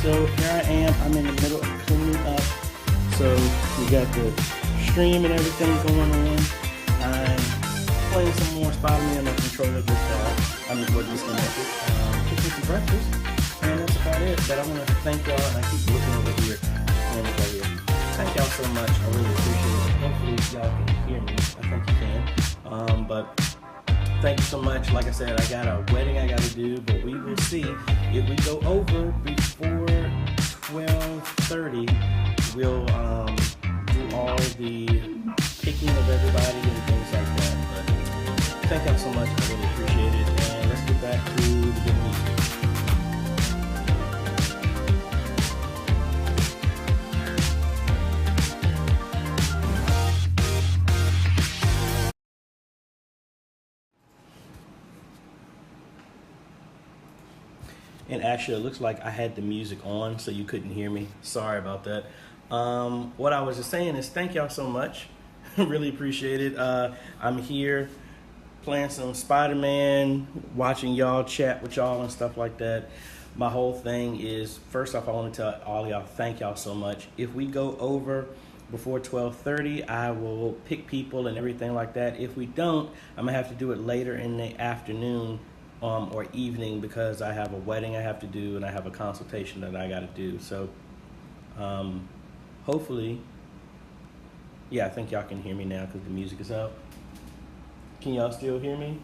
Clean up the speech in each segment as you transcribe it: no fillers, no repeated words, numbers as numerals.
So here I am, I'm in the middle of cleaning up. So we got the stream and everything going on. I'm playing some more Spider-Man on my controller, just disconnected. Cooking some breakfast, and that's about it. But I want to thank y'all, and I keep looking over here. Thank y'all so much. I really appreciate it. Hopefully y'all can hear me. I think you can. But thank you so much. Like I said, I got a wedding I got to do, but we will see. If we go over before 12:30, we'll do all the picking of everybody and things like that. But thank y'all so much. I really appreciate it. And let's get back to the good music. And actually, it looks like I had the music on, so you couldn't hear me. Sorry about that. What I was just saying is thank y'all so much. Really appreciate it. I'm here playing some Spider-Man, watching y'all, chat with y'all and stuff like that. My whole thing is, first off, I want to tell all y'all, thank y'all so much. If we go over before 12:30, I will pick people and everything like that. If we don't, I'm going to have to do it later in the afternoon or evening, because I have a wedding I have to do and I have a consultation that I got to do. So hopefully, yeah, I think y'all can hear me now because the music is out. Can y'all still hear me?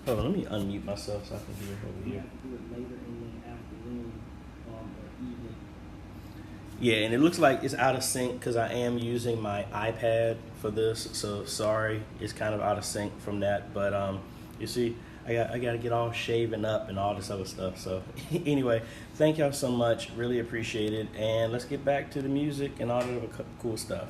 Hold on, let me unmute myself so I can hear over here. I have to do it later in the afternoon or evening. Yeah, and it looks like it's out of sync because I am using my iPad for this. So sorry, it's kind of out of sync from that. But you see, I got to get all shaven up and all this other stuff. So anyway, thank y'all so much. Really appreciate it. And let's get back to the music and all the other cool stuff.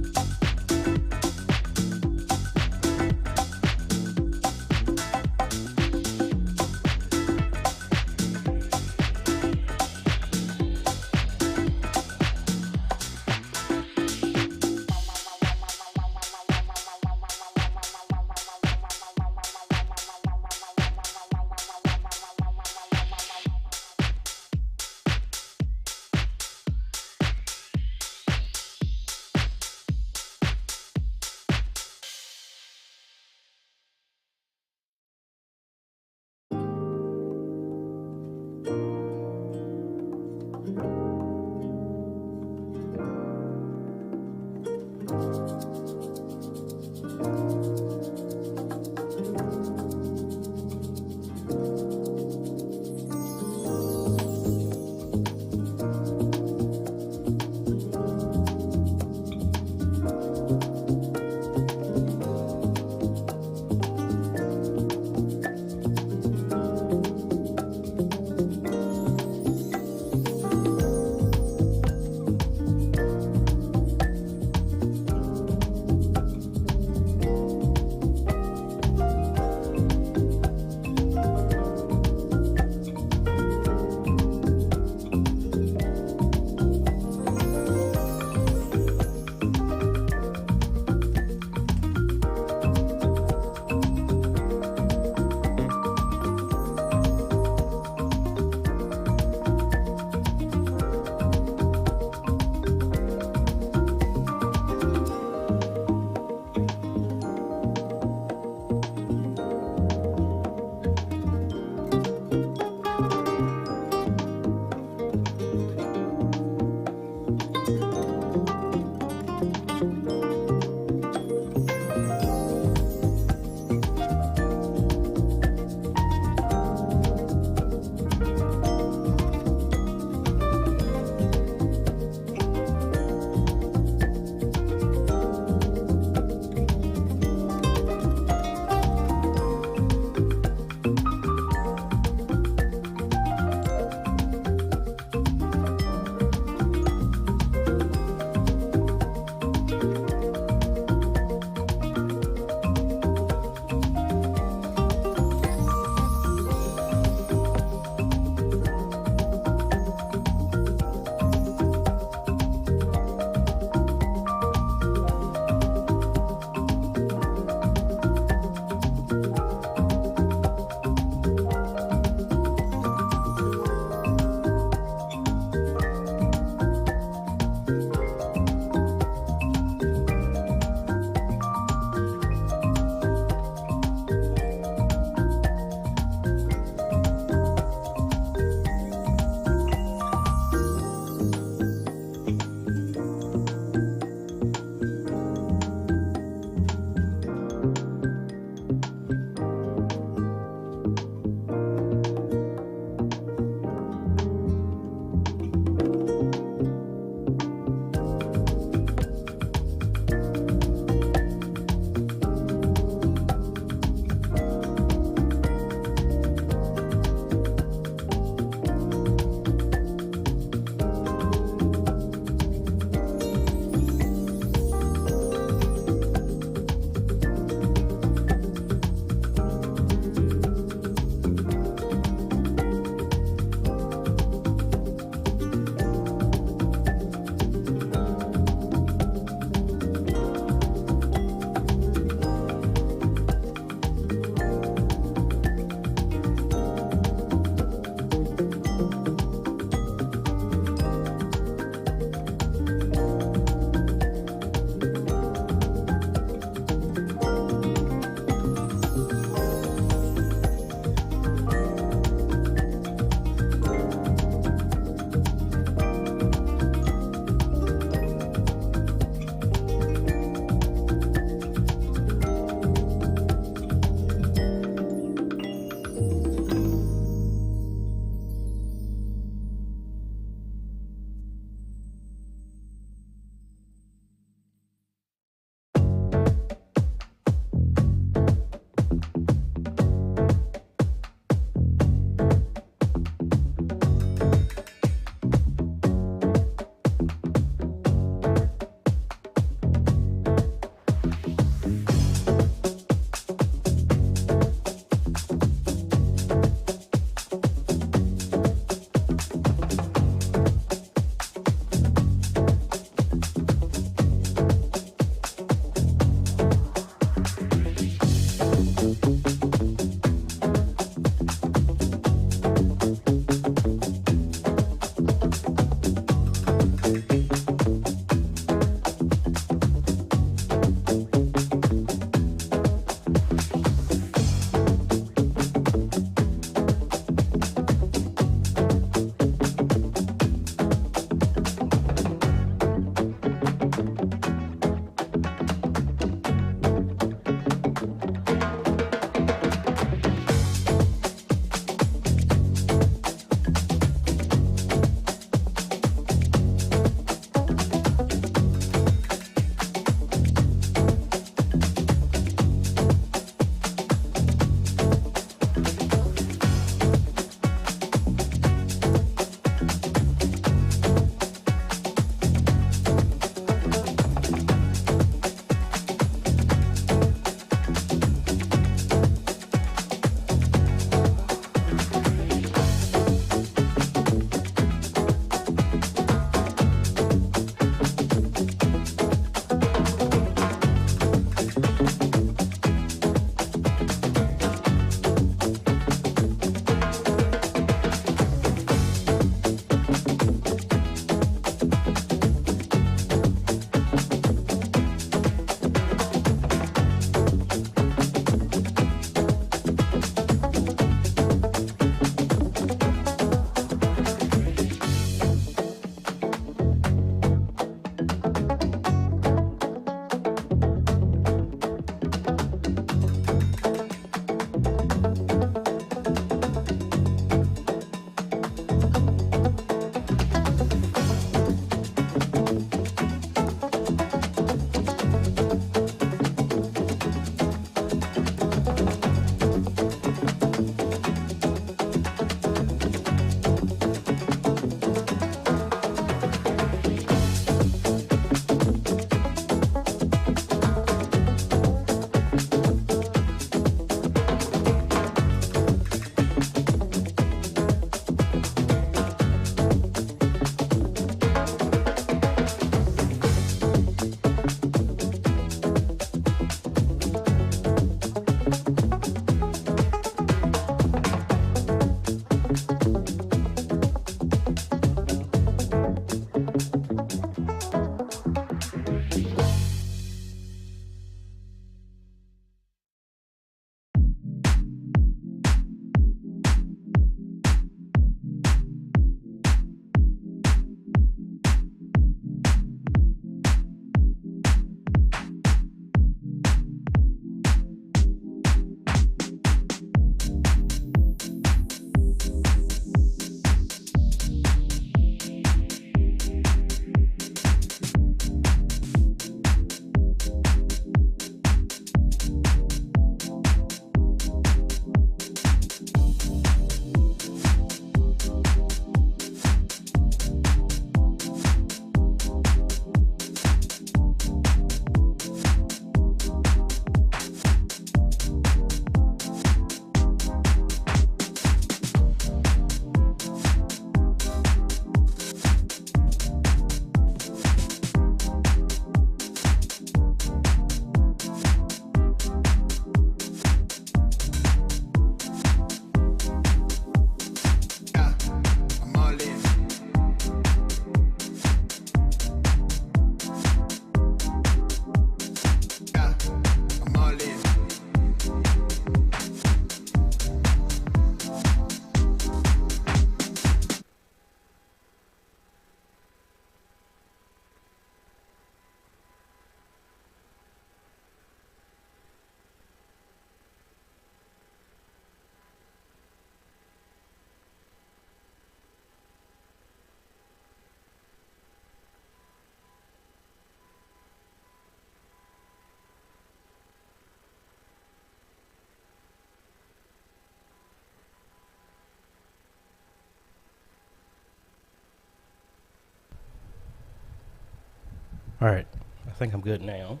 All right, I think I'm good now.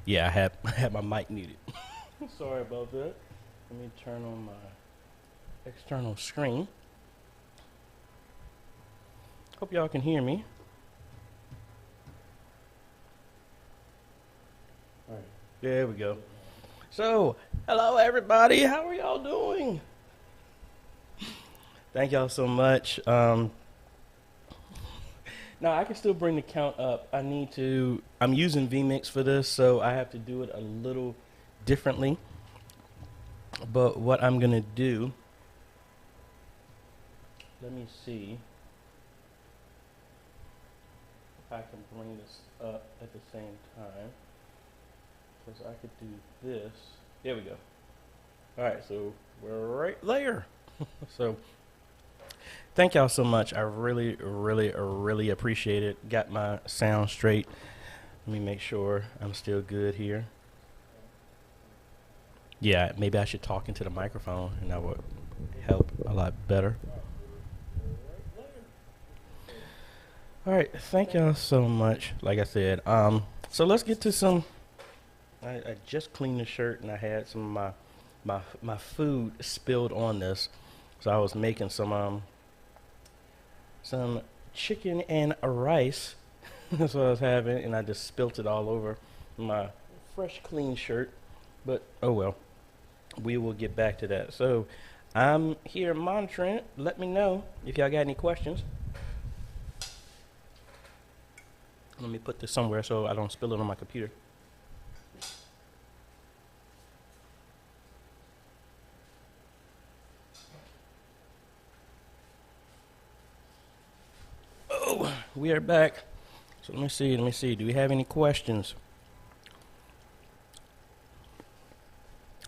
Yeah, I had my mic muted. Sorry about that. Let me turn on my external screen. Hope y'all can hear me. All right, there we go. So, hello everybody. How are y'all doing? Thank y'all so much. Now I can still bring the count up. I'm using vMix for this, so I have to do it a little differently. But what I'm gonna do, let me see if I can bring this up at the same time. Because I could do this. There we go. All right, so we're right there. So thank y'all so much. I really, really, really appreciate it. Got my sound straight. Let me make sure I'm still good here. Yeah, maybe I should talk into the microphone and that would help a lot better. All right, thank y'all so much. Like I said, so let's get to some. I just cleaned the shirt and I had some of my food spilled on this, so I was making some chicken and rice. That's what I was having, and I just spilt it all over my fresh, clean shirt. But oh well, we will get back to that. So I'm here monitoring it. Let me know if y'all got any questions. Let me put this somewhere so I don't spill it on my computer. We are back. So let me see. Do we have any questions?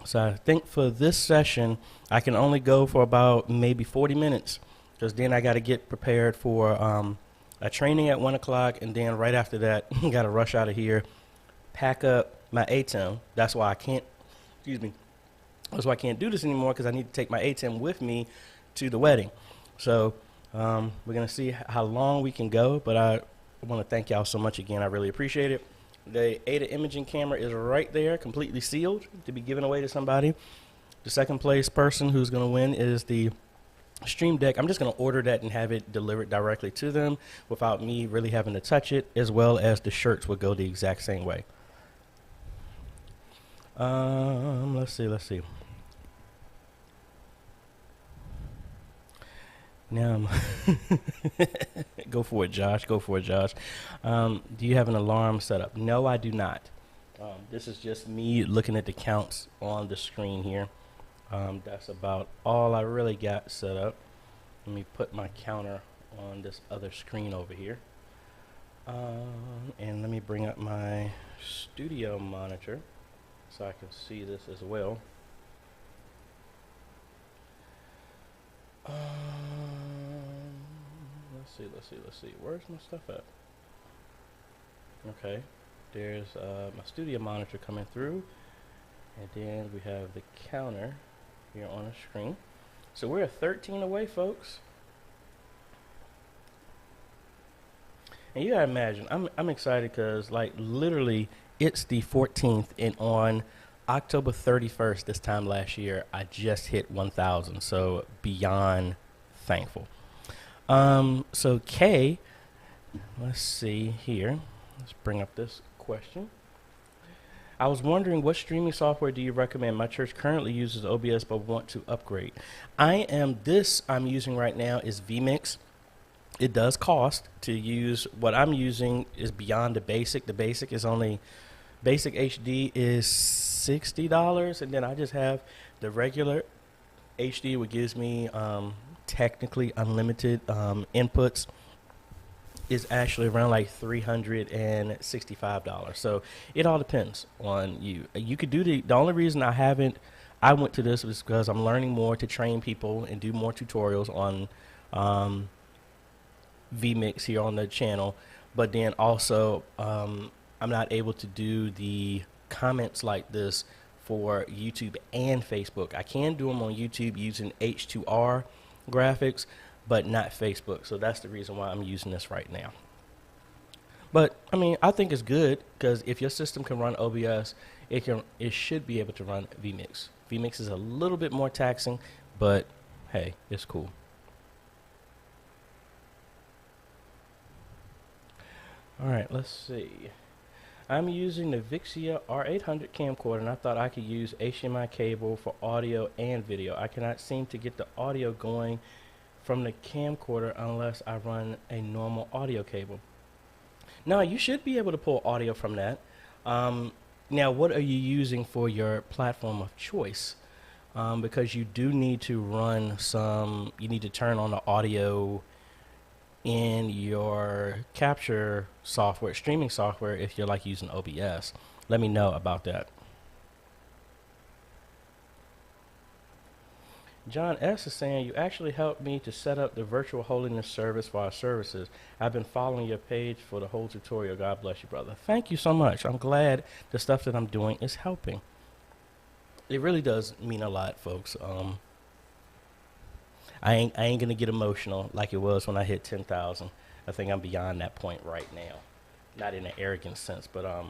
So I think for this session, I can only go for about maybe 40 minutes because then I got to get prepared for a training at 1 o'clock. And then right after that, got to rush out of here, pack up my ATEM. That's why I can't do this anymore, because I need to take my ATEM with me to the wedding. So we're going to see how long we can go, but I want to thank y'all so much again. I really appreciate it. The Ada imaging camera is right there, completely sealed, to be given away to somebody. The second place person who's going to win is the Stream Deck. I'm just going to order that and have it delivered directly to them without me really having to touch it, as well as the shirts will go the exact same way. Let's see. Now, go for it, Josh. Do you have an alarm set up? No, I do not. This is just me looking at the counts on the screen here. That's about all I really got set up. Let me put my counter on this other screen over here. And let me bring up my studio monitor so I can see this as well. Let's see. Where's my stuff at? Okay, there's my studio monitor coming through, and then we have the counter here on the screen. So we're 13 away, folks. And you gotta imagine, I'm excited because, like, literally it's the 14th, and on October 31st this time last year, I just hit 1,000. So beyond thankful. So Kay, let's see here. Let's bring up this question. I was wondering, what streaming software do you recommend? My church currently uses OBS but want to upgrade. I'm using right now is vMix. It does cost to use. What I'm using is beyond the basic. The basic HD is $60, and then I just have the regular HD, which gives me technically unlimited inputs, is actually around like $365. So it all depends on you. You could do the only reason I went to this was because I'm learning more to train people and do more tutorials on vMix here on the channel. But then also I'm not able to do the comments like this for YouTube and Facebook. I can do them on YouTube using H2R graphics, but not Facebook. So that's the reason why I'm using this right now. But I mean, I think it's good because if your system can run OBS, it should be able to run vMix. vMix is a little bit more taxing, but hey, it's cool. All right, let's see. I'm using the Vixia R800 camcorder, and I thought I could use HDMI cable for audio and video. I cannot seem to get the audio going from the camcorder unless I run a normal audio cable. No, you should be able to pull audio from that. Now, what are you using for your platform of choice? Because you do need to run some, you need to turn on the audio in your capture software, streaming software, if you're like using OBS. Let me know about that. John S. is saying, you actually helped me to set up the virtual holiness service for our services. I've been following your page for the whole tutorial. God bless you, brother. Thank you so much. I'm glad the stuff that I'm doing is helping. It really does mean a lot, folks. I ain't gonna get emotional like it was when I hit 10,000. I think I'm beyond that point right now. Not in an arrogant sense, but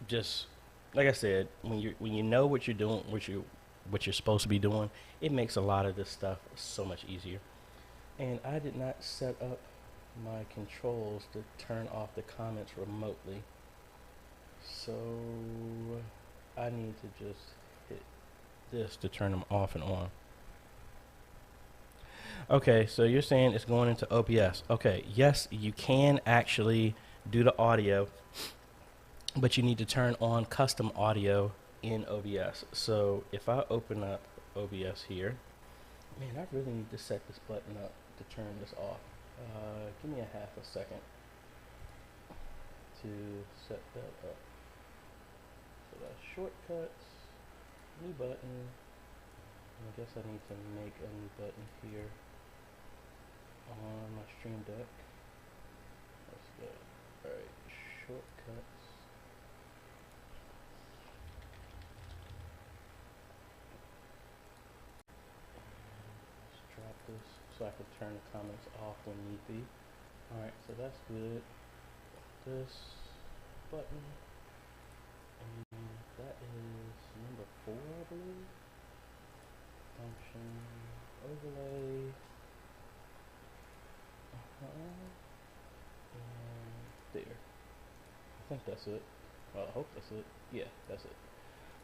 just like I said, when you know what you're doing, what you're supposed to be doing, it makes a lot of this stuff so much easier. And I did not set up my controls to turn off the comments remotely, so I need to just hit this to turn them off and on. Okay, so you're saying it's going into OBS. Okay, yes, you can actually do the audio, but you need to turn on custom audio in OBS. So if I open up OBS here, man, I really need to set this button up to turn this off. Give me a half a second to set that up. So that's shortcuts, new button. I guess I need to make a new button here on my stream deck. Let's go. Alright, shortcuts. Let's drop this so I can turn the comments off when need be. Alright, so that's good. This button, and that is number 4, I believe. Function overlay. And there. I think that's it. Well, I hope that's it. Yeah, that's it.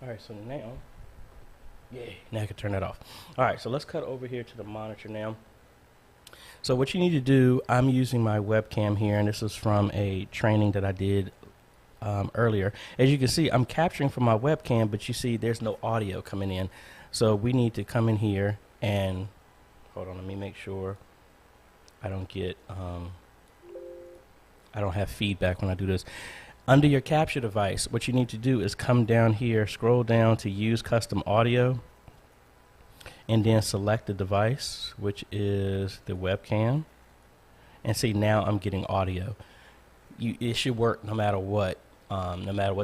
Alright, so now, now I can turn that off. Alright, so let's cut over here to the monitor now. So what you need to do, I'm using my webcam here, and this is from a training that I did earlier. As you can see, I'm capturing from my webcam, but you see there's no audio coming in. So we need to come in here and, hold on, let me make sure I don't get, I don't have feedback when I do this. Under your capture device, what you need to do is come down here, scroll down to use custom audio, and then select the device, which is the webcam, and see now I'm getting audio. It should work no matter what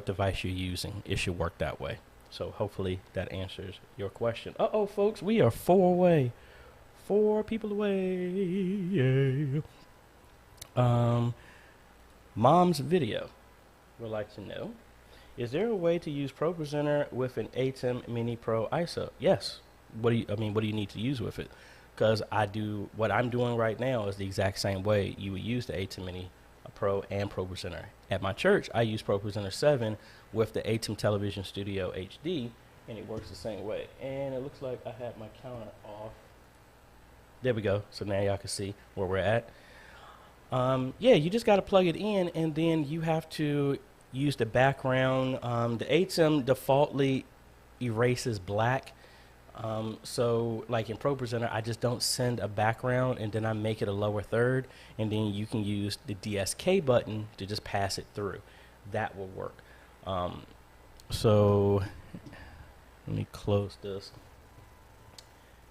device you're using. It should work that way. So hopefully that answers your question. Uh-oh, folks, we are 4 away. 4 people away. Yeah. Mom's Video would like to know, is there a way to use ProPresenter with an ATEM Mini Pro ISO? Yes. What do you need to use with it? Because what I'm doing right now is the exact same way you would use the ATEM Mini Pro and ProPresenter. At my church, I use ProPresenter 7 with the ATEM Television Studio HD, and it works the same way. And it looks like I had my counter off. There we go. So now y'all can see where we're at. Yeah, you just got to plug it in, and then you have to use the background. The ATEM defaultly erases black. So like in ProPresenter, I just don't send a background, and then I make it a lower third, and then you can use the DSK button to just pass it through. That will work. So let me close this.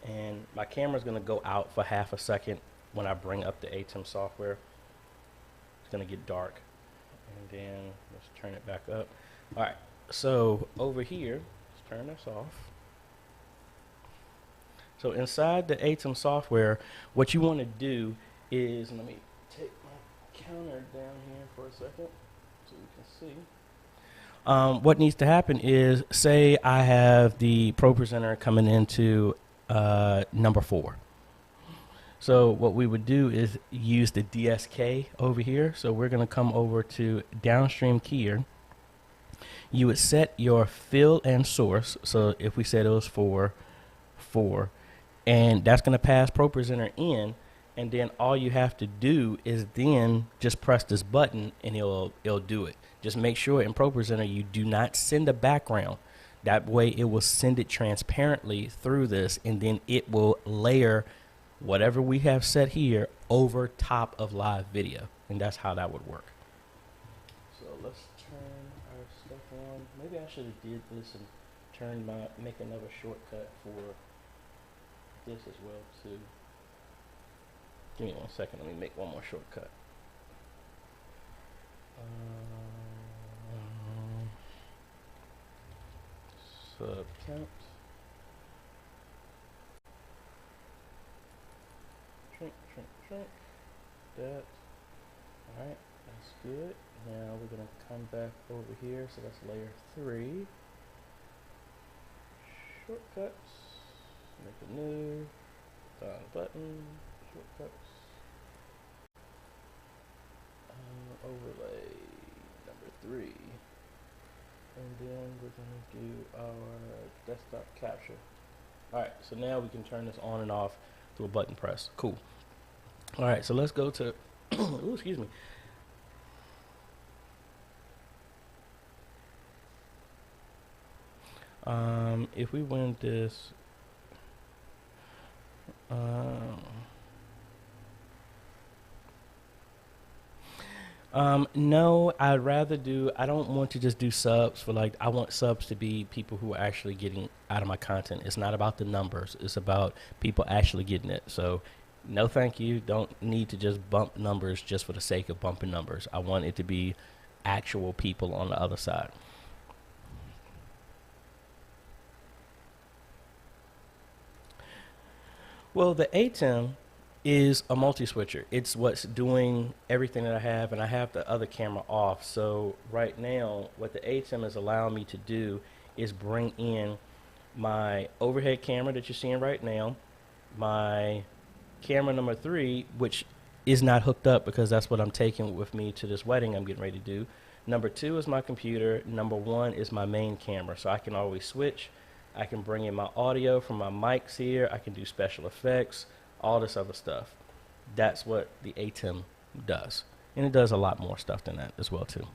And my camera's going to go out for half a second when I bring up the ATEM software. It's going to get dark. And then let's turn it back up. All right, so over here, let's turn this off. So inside the ATEM software, what you want to do is, let me take my counter down here for a second so we can see. What needs to happen is, say I have the Pro Presenter coming into number 4. So what we would do is use the DSK over here. So we're going to come over to downstream keyer. You would set your fill and source. So if we said it was 4, and that's going to pass Pro Presenter in, and then all you have to do is then just press this button and it'll do it. Just make sure in Pro Presenter you do not send a background. That way it will send it transparently through this, and then it will layer whatever we have set here over top of live video, and that's how that would work. So let's turn our stuff on. Maybe I should have did this and make another shortcut for this as well too. Give me 1 second. Let me make one more shortcut. Sub count. Shrink. That. Alright, that's good. Now we're going to come back over here. So that's layer 3. Shortcuts. Make a new. Down button. Shortcuts. Overlay number 3. And then we're going to do our desktop capture. Alright, so now we can turn this on and off through a button press. Cool. Alright, so let's go to, ooh, excuse me. If we went this, no, I don't want to just do subs for I want subs to be people who are actually getting out of my content. It's not about the numbers. It's about people actually getting it. So no, thank you. Don't need to just bump numbers just for the sake of bumping numbers. I want it to be actual people on the other side. Well, the ATEM is a multi-switcher. It's what's doing everything that I have, and I have the other camera off. So right now, what the ATEM is allowing me to do is bring in my overhead camera that you're seeing right now, my camera number 3, which is not hooked up because that's what I'm taking with me to this wedding I'm getting ready to do. Number 2 is my computer. Number 1 is my main camera. So I can always switch. I can bring in my audio from my mics here. I can do special effects, all this other stuff. That's what the ATEM does. And it does a lot more stuff than that as well too.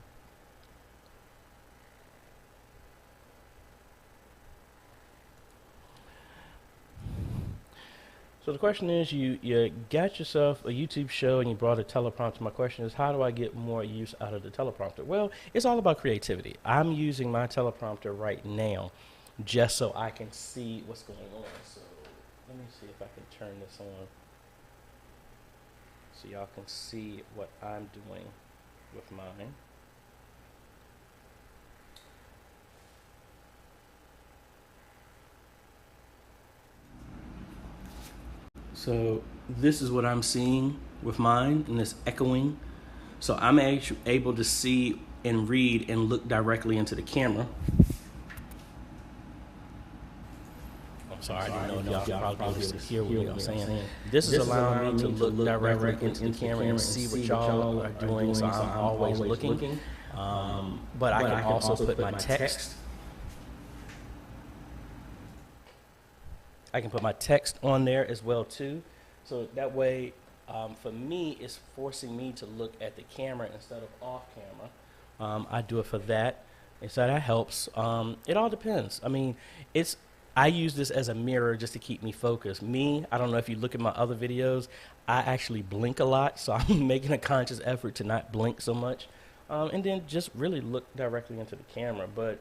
So the question is, you got yourself a YouTube show and you brought a teleprompter. My question is, how do I get more use out of the teleprompter? Well, it's all about creativity. I'm using my teleprompter right now just so I can see what's going on. So let me see if I can turn this on so y'all can see what I'm doing with mine. So this is what I'm seeing with mine, and it's echoing. So I'm actually able to see and read and look directly into the camera. I'm sorry, I didn't know if y'all probably able to hear what I'm saying. This is allowing me to look directly into the camera and see what y'all are doing, so I'm always looking. But I can also put my text. I can put my text on there as well too. So that way, for me, it's forcing me to look at the camera instead of off camera. I do it for that, and so that helps. It all depends. I mean, I use this as a mirror just to keep me focused. I don't know if you look at my other videos, I actually blink a lot, so I'm making a conscious effort to not blink so much, and then just really look directly into the camera. But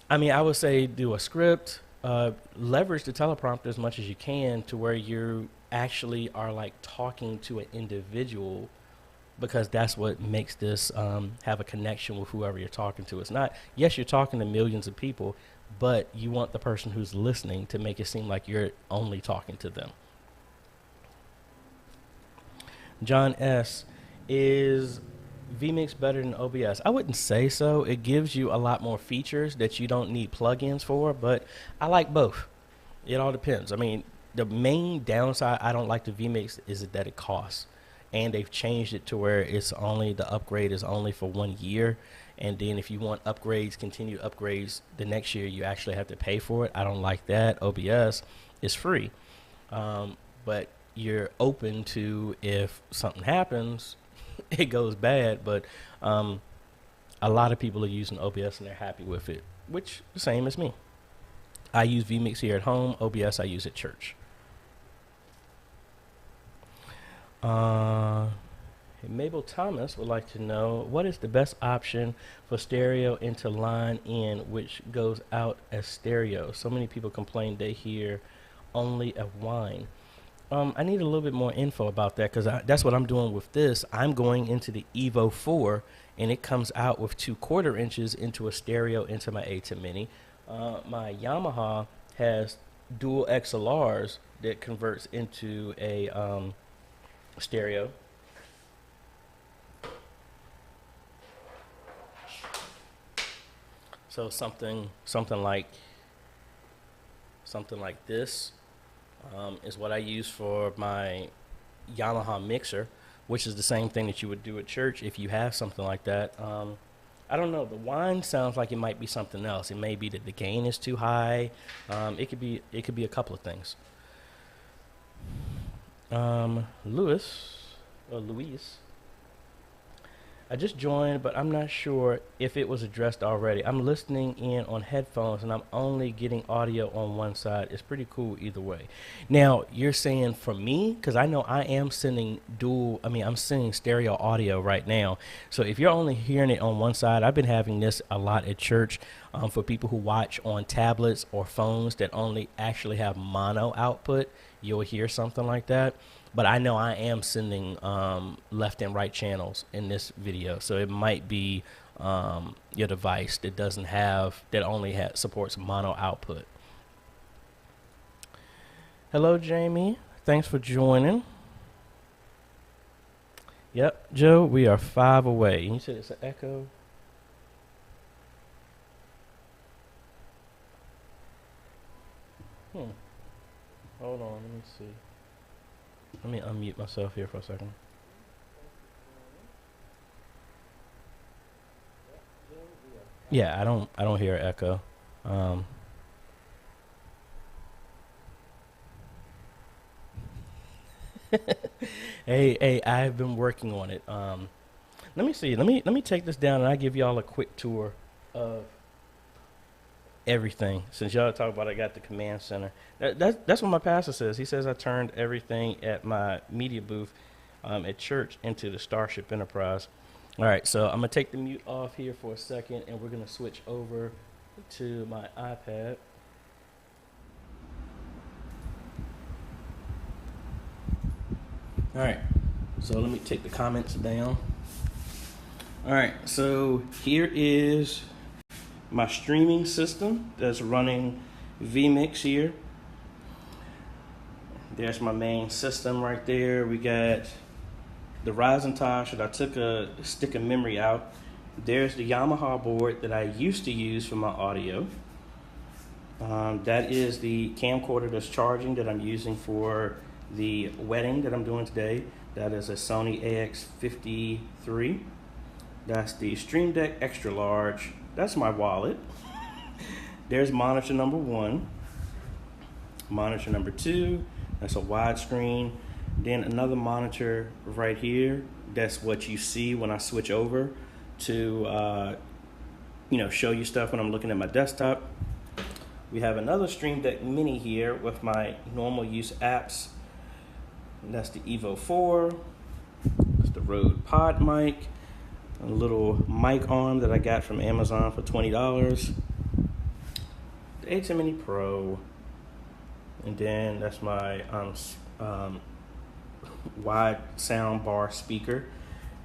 I mean, I would say do a script. Leverage the teleprompter as much as you can to where you actually are like talking to an individual, because that's what makes this have a connection with whoever you're talking to. It's not, yes, you're talking to millions of people, but you want the person who's listening to make it seem like you're only talking to them. John S. Is vMix better than OBS? I wouldn't say so. It gives you a lot more features that you don't need plugins for, but I like both. It all depends. I mean, the main downside I don't like the vMix is that it costs. And they've changed it to where it's only, the upgrade is only for 1 year. And then if you want upgrades, continued upgrades the next year, you actually have to pay for it. I don't like that. OBS is free. But you're open to, if something happens, it goes bad. But a lot of people are using OBS and they're happy with it, which the same as me. I use vMix here at home. OBS I use at church. Mabel Thomas would like to know, what is the best option for stereo into line in, which goes out as stereo? So many people complain they hear only a whine. I need a little bit more info about that, because that's what I'm doing with this. I'm going into the Evo 4, and it comes out with 2/4 inches into a stereo into my ATEM Mini. My Yamaha has dual XLRs that converts into a stereo. So something like this is what I use for my Yamaha mixer, which is the same thing that you would do at church if you have something like that. I don't know. The whine sounds like it might be something else. It may be that the gain is too high. It could be a couple of things. Luis, I just joined, but I'm not sure if it was addressed already. I'm listening in on headphones, and I'm only getting audio on one side. It's pretty cool either way. Now, you're saying for me, because I know I am sending I'm sending stereo audio right now. So if you're only hearing it on one side, I've been having this a lot at church for people who watch on tablets or phones that only actually have mono output. You'll hear something like that. But I know I am sending left and right channels in this video, so it might be your device that only supports mono output. Hello, Jamie. Thanks for joining. Yep, Joe, we are 5 away. You said it's an echo. Hold on, let me see. Let me unmute myself here for a second. Yeah, I don't hear an echo. Hey, I've been working on it. Let me see. Let me take this down, and I'll give y'all a quick tour of everything. Since y'all talk about I got the command center. That's what my pastor says. He says I turned everything at my media booth at church into the Starship Enterprise. All right, so I'm going to take the mute off here for a second, and we're going to switch over to my iPad. All right, so let me take the comments down. All right, so here is my streaming system that's running vMix here. There's my main system right there. We got the Ryzen Tosh that I took a stick of memory out. There's the Yamaha board that I used to use for my audio. That is the camcorder that's charging that I'm using for the wedding that I'm doing today. That is a Sony AX53. That's the Stream Deck Extra Large. That's my wallet. There's monitor number 1. Monitor number 2. That's a widescreen. Then another monitor right here. That's what you see when I switch over to show you stuff when I'm looking at my desktop. We have another Stream Deck Mini here with my normal use apps. And that's the Evo 4. That's the Rode Pod mic. A little mic arm that I got from Amazon for $20. The ATEM Mini Pro. And then that's my wide sound bar speaker.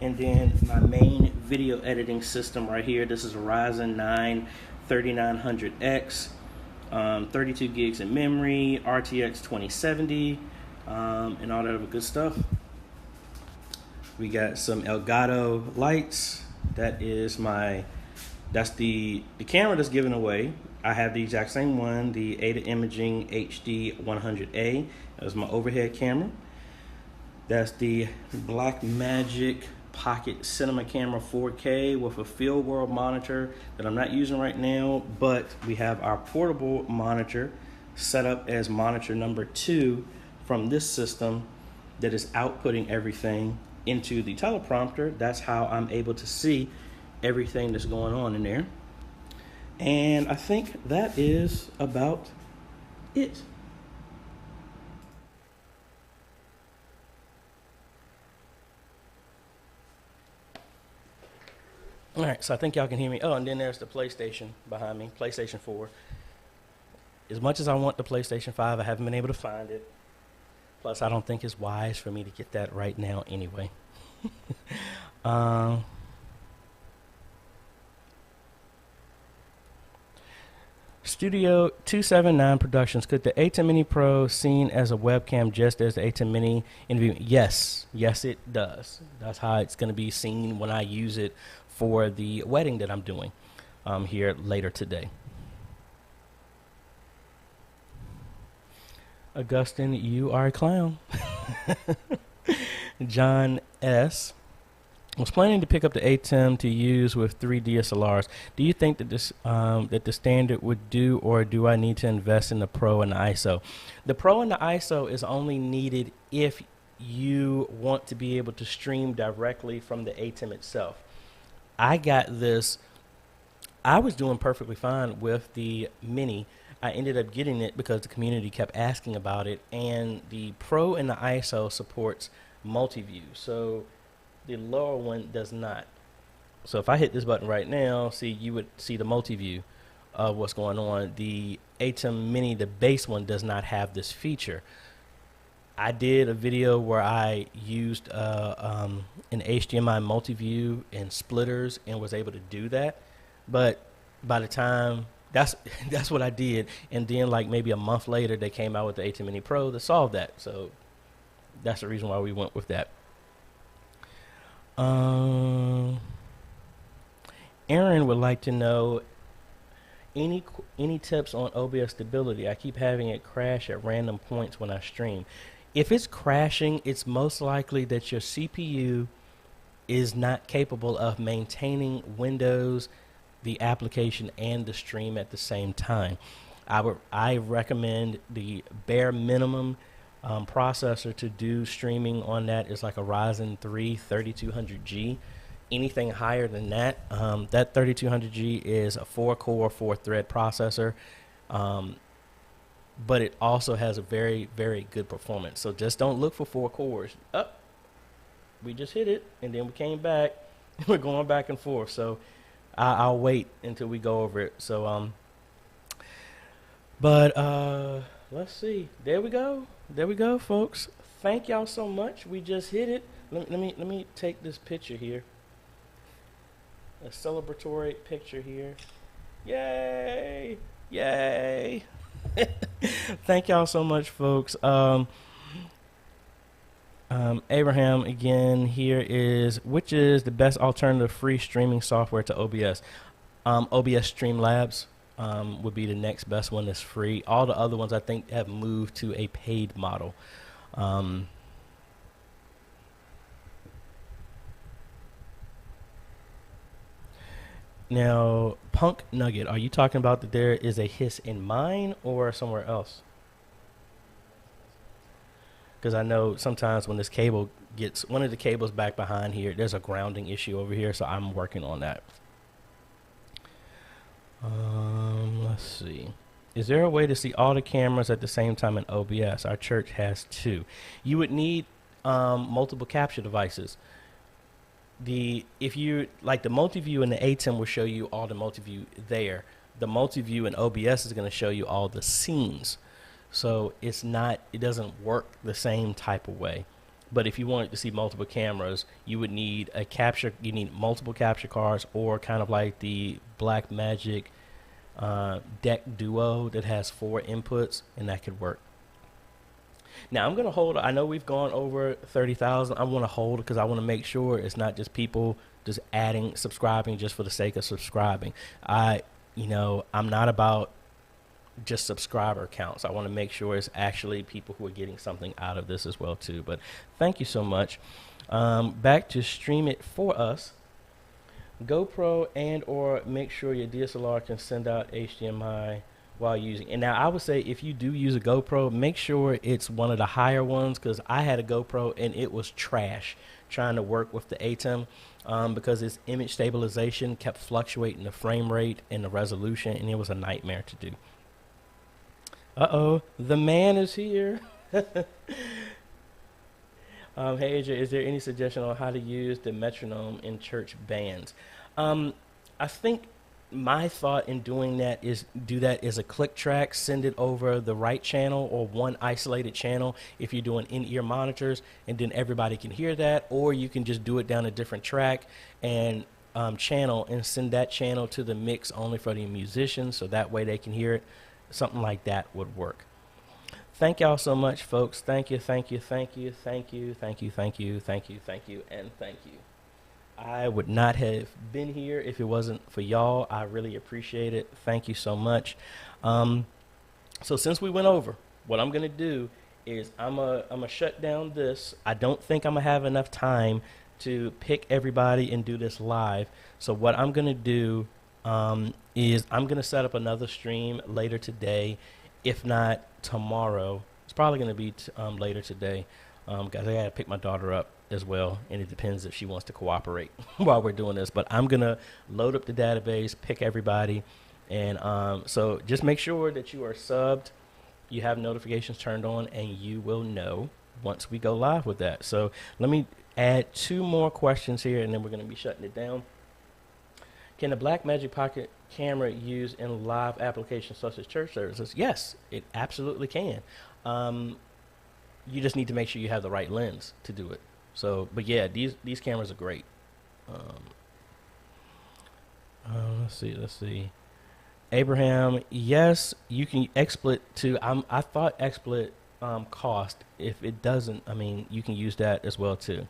And then my main video editing system right here. This is a Ryzen 9 3900X. 32 gigs in memory, RTX 2070, and all that other good stuff. We got some Elgato lights. That's the camera that's given away. I have the exact same one, the Ada Imaging HD 100A. That's my overhead camera. That's the Blackmagic Pocket Cinema Camera 4K with a Field World monitor that I'm not using right now, but we have our portable monitor set up as monitor number 2 from this system that is outputting everything into the teleprompter. That's how I'm able to see everything that's going on in there. And I think that is about it. All right, so I think y'all can hear me. Oh, and then there's the PlayStation behind me, PlayStation 4. As much as I want the PlayStation 5, I haven't been able to find it. Plus, I don't think it's wise for me to get that right now anyway. Studio 279 Productions. Could the ATEM Mini Pro seen as a webcam just as the ATEM Mini interview? Yes, it does. That's how it's going to be seen when I use it for the wedding that I'm doing here later today. Augustine, you are a clown. John S. was planning to pick up the ATEM to use with 3 DSLRs. Do you think that that the standard would do, or do I need to invest in the Pro and the ISO? The Pro and the ISO is only needed if you want to be able to stream directly from the ATEM itself. I got this. I was doing perfectly fine with the Mini. I ended up getting it because the community kept asking about it, and the Pro and the ISO supports multi-view. So the lower one does not. So if I hit this button right now, you would see the multi-view of what's going on. The ATEM Mini, the base one, does not have this feature. I did a video where I used an HDMI multi-view and splitters and was able to do that. But by the time, that's what I did. And then like maybe a month later, they came out with the ATEM Mini Pro to solve that. So that's the reason why we went with that. Aaron would like to know any tips on OBS stability. I keep having it crash at random points when I stream. If it's crashing, it's most likely that your CPU is not capable of maintaining Windows, the application, and the stream at the same time. I recommend the bare minimum processor to do streaming on that is like a Ryzen 3 3200G. Anything higher than that, that 3200G is a 4-core, 4-thread processor, but it also has a very, very good performance. So just don't look for 4 cores. We just hit it, and then we came back. We're going back and forth. So I'll wait until we go over it. So let's see. There we go, folks. Thank y'all so much. We just hit it. Let me take this picture here. A celebratory picture here. Yay! Yay! Thank y'all so much, folks. Abraham again here is, which is the best alternative free streaming software to OBS? OBS Streamlabs would be the next best one that's free. All the other ones I think have moved to a paid model. Now, Punk Nugget, are you talking about that there is a hiss in mine or somewhere else? Because I know sometimes when this cable gets, one of the cables back behind here, there's a grounding issue over here, so I'm working on that. Let's see. Is there a way to see all the cameras at the same time in OBS? Our church has 2. You would need multiple capture devices. If you like, the multi-view and the ATEM will show you all the multi-view there. The multi-view and OBS is going to show you all the scenes. So it doesn't work the same type of way. But if you wanted to see multiple cameras, you would need you need multiple capture cards, or kind of like the Blackmagic Deck Duo that has 4 inputs, and that could work. Now I'm going to hold, I know we've gone over 30,000. I want to hold it because I want to make sure it's not just people just adding, subscribing just for the sake of subscribing. I'm not about just subscriber counts. I want to make sure it's actually people who are getting something out of this as well too. But thank you so much. Back to Stream It For Us. GoPro and or make sure your DSLR can send out HDMI while using. And now I would say if you do use a GoPro, make sure it's one of the higher ones, because I had a GoPro and it was trash trying to work with the ATEM because its image stabilization kept fluctuating the frame rate and the resolution, and it was a nightmare to do. Uh-oh, the man is here. Hey, AJ, is there any suggestion on how to use the metronome in church bands? I think my thought in doing that is do that as a click track, send it over the right channel or one isolated channel if you're doing in-ear monitors, and then everybody can hear that, or you can just do it down a different track and channel and send that channel to the mix only for the musicians, so that way they can hear it. Something like that would work. Thank y'all so much, folks. Thank you, thank you, thank you, thank you, thank you, thank you, thank you, thank you, and thank you. I would not have been here if it wasn't for y'all. I really appreciate it. Thank you so much. So since we went over, what I'm gonna do is I'm gonna shut down this. I don't think I'm gonna have enough time to pick everybody and do this live. So what I'm gonna do is I'm gonna set up another stream later today. If not tomorrow, it's probably going to be later today, because I got to pick my daughter up as well, and it depends if she wants to cooperate while we're doing this. But I'm going to load up the database, pick everybody, and so just make sure that you are subbed, you have notifications turned on, and you will know once we go live with that. So let me add 2 more questions here, and then we're going to be shutting it down. Can the Blackmagic Pocket camera used in live applications such as church services? Yes, it absolutely can. You just need to make sure you have the right lens to do it. So, but yeah, these cameras are great. Let's see. Abraham, yes, you can XSplit too. I thought XSplit cost. If it doesn't, I mean, you can use that as well too.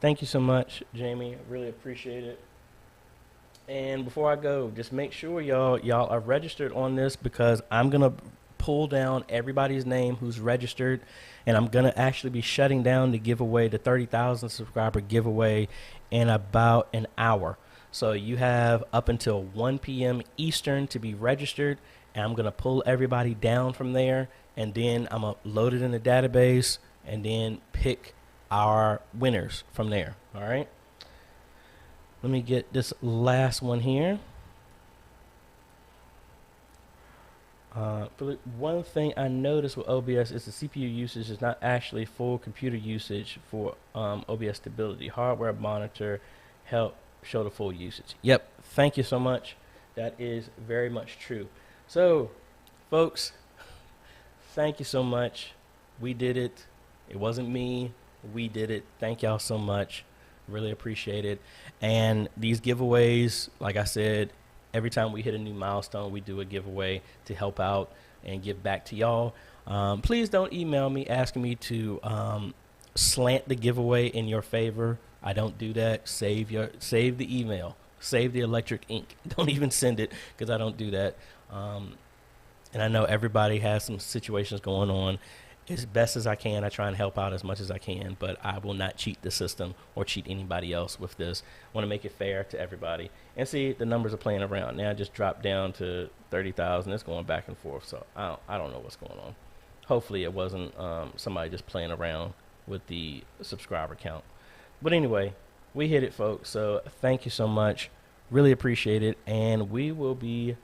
Thank you so much, Jamie. I really appreciate it. And before I go, just make sure y'all are registered on this, because I'm going to pull down everybody's name who's registered, and I'm going to actually be shutting down the giveaway, the 30,000 subscriber giveaway, in about an hour. So you have up until 1 p.m. Eastern to be registered, and I'm going to pull everybody down from there, and then I'm going to load it in the database and then pick our winners from there. All right, let me get this last one here. One thing I noticed with OBS is the CPU usage is not actually full computer usage for OBS stability. Hardware monitor help show the full usage. Yep, thank you so much. That is very much true. So folks, thank you so much. We did it. It wasn't me. We did it. Thank y'all so much. Really appreciate it. And these giveaways, like I said, every time we hit a new milestone, we do a giveaway to help out and give back to y'all. Please don't email me asking me to slant the giveaway in your favor. I don't do that. Save the email. Save the electric ink. Don't even send it, because I don't do that. And I know everybody has some situations going on. As best as I can, I try and help out as much as I can, but I will not cheat the system or cheat anybody else with this. I want to make it fair to everybody. And see, the numbers are playing around. Now I just dropped down to 30,000. It's going back and forth, so I don't know what's going on. Hopefully it wasn't somebody just playing around with the subscriber count. But anyway, we hit it, folks. So thank you so much. Really appreciate it. And we will be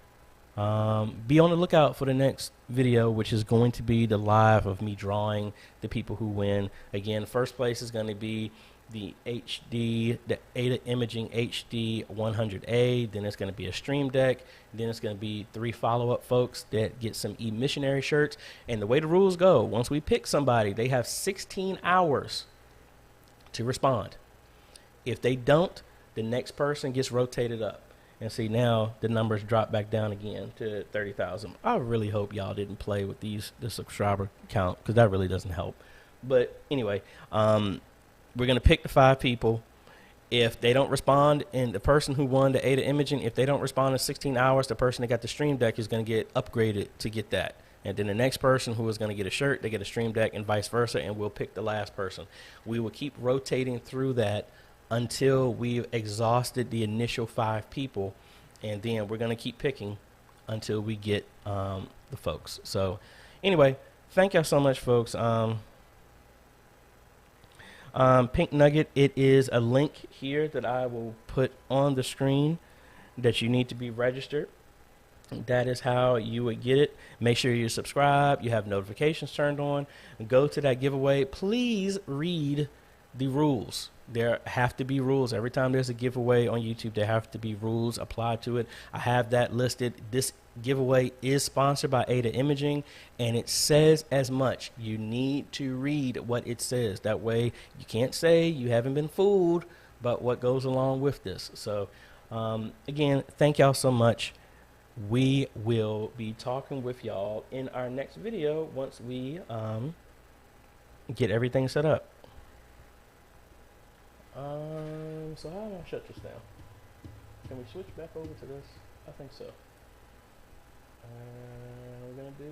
on the lookout for the next video, which is going to be the live of me drawing the people who win. Again, first place is going to be the Ada Imaging HD 100A. Then it's going to be a Stream Deck. Then it's going to be 3 follow-up folks that get some eMissionary shirts. And the way the rules go, once we pick somebody, they have 16 hours to respond. If they don't, the next person gets rotated up. And see, now the numbers drop back down again to 30,000. I really hope y'all didn't play with the subscriber count, because that really doesn't help. But anyway, we're going to pick the 5 people. If they don't respond, and the person who won the Ada imaging, if they don't respond in 16 hours, the person that got the Stream Deck is going to get upgraded to get that. And then the next person who is going to get a shirt, they get a Stream Deck, and vice versa, and we'll pick the last person. We will keep rotating through that until we've exhausted the initial 5 people, and then we're going to keep picking until we get the folks. So anyway, thank y'all so much, folks. Pink Nugget, it is a link here that I will put on the screen that you need to be registered. That is how you would get it. Make sure you subscribe, you have notifications turned on, and go to that giveaway. Please read the rules. There have to be rules. Every time there's a giveaway on YouTube, there have to be rules applied to it. I have that listed. This giveaway is sponsored by Ada Imaging, and it says as much. You need to read what it says. That way you can't say you haven't been fooled but what goes along with this. So again, thank y'all so much. We will be talking with y'all in our next video once we get everything set up. So how do I shut this down? Can we switch back over to this? I think so. We're gonna do